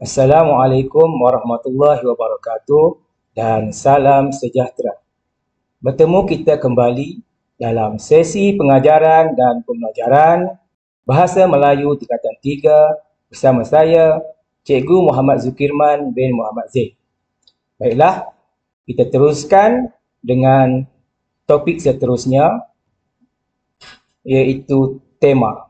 Assalamualaikum warahmatullahi wabarakatuh dan salam sejahtera. Bertemu kita kembali dalam sesi pengajaran dan pembelajaran Bahasa Melayu Tingkatan 3 bersama saya, Cikgu Muhammad Zulkirman bin Muhammad Zaid. Baiklah, kita teruskan dengan topik seterusnya, iaitu tema.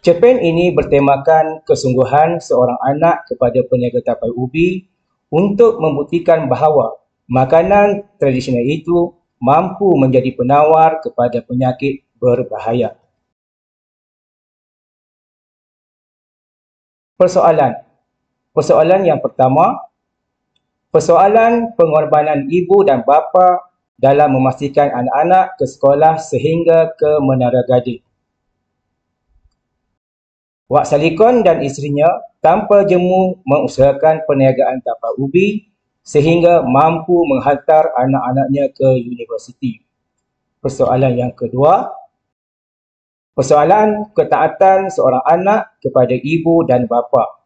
Cerpen ini bertemakan kesungguhan seorang anak kepada peniaga tapai ubi untuk membuktikan bahawa makanan tradisional itu mampu menjadi penawar kepada penyakit berbahaya. Persoalan yang pertama, persoalan pengorbanan ibu dan bapa dalam memastikan anak-anak ke sekolah sehingga ke Menara Gading. Wak Salikon dan isterinya tanpa jemu mengusahakan perniagaan tapak ubi sehingga mampu menghantar anak-anaknya ke universiti. Persoalan yang kedua, persoalan ketaatan seorang anak kepada ibu dan bapa.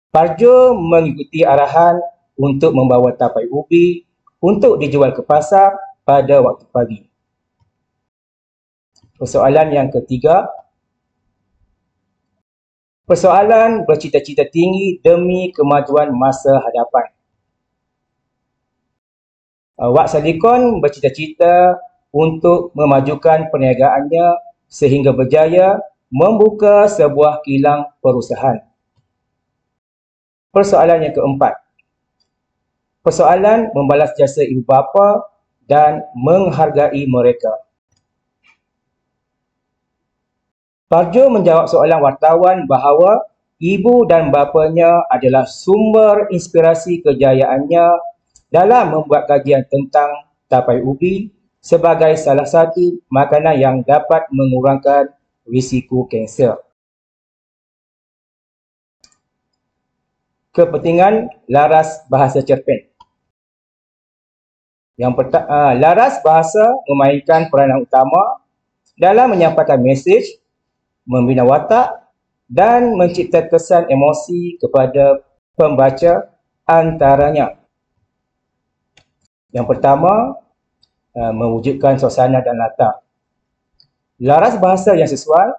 Parjo mengikuti arahan untuk membawa tapai ubi untuk dijual ke pasar pada waktu pagi. Persoalan yang ketiga, persoalan bercita-cita tinggi demi kemajuan masa hadapan. Wak Salikon bercita-cita untuk memajukan perniagaannya sehingga berjaya membuka sebuah kilang perusahaan. Persoalan yang keempat, persoalan membalas jasa ibu bapa dan menghargai mereka. Parjo menjawab soalan wartawan bahawa ibu dan bapanya adalah sumber inspirasi kejayaannya dalam membuat kajian tentang tapai ubi sebagai salah satu makanan yang dapat mengurangkan risiko kanser. Kepentingan laras bahasa cerpen. Laras bahasa memainkan peranan utama dalam menyampaikan mesej, membina watak dan mencipta kesan emosi kepada pembaca antaranya. Yang pertama, mewujudkan suasana dan latar. Laras bahasa yang sesuai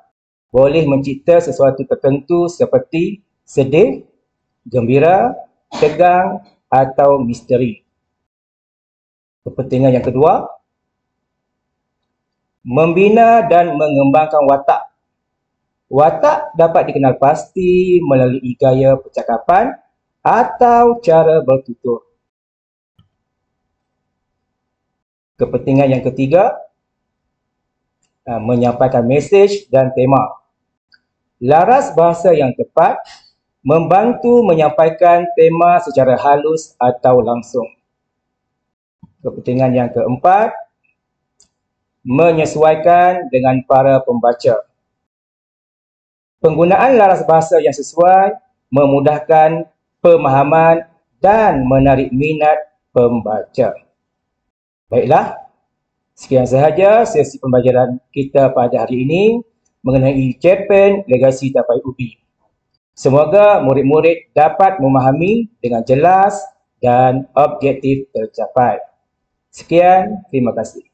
boleh mencipta sesuatu tertentu seperti sedih, gembira, tegang atau misteri. Kepentingan yang kedua, membina dan mengembangkan watak. Watak dapat dikenal pasti melalui gaya percakapan atau cara bertutur. Kepentingan yang ketiga, menyampaikan mesej dan tema. Laras bahasa yang tepat membantu menyampaikan tema secara halus atau langsung. Kepentingan yang keempat, menyesuaikan dengan para pembaca. Penggunaan laras bahasa yang sesuai memudahkan pemahaman dan menarik minat pembaca. Baiklah, sekian sahaja sesi pembelajaran kita pada hari ini mengenai cerpen Legasi Tapai Ubi. Semoga murid-murid dapat memahami dengan jelas dan objektif tercapai. Sekian, terima kasih.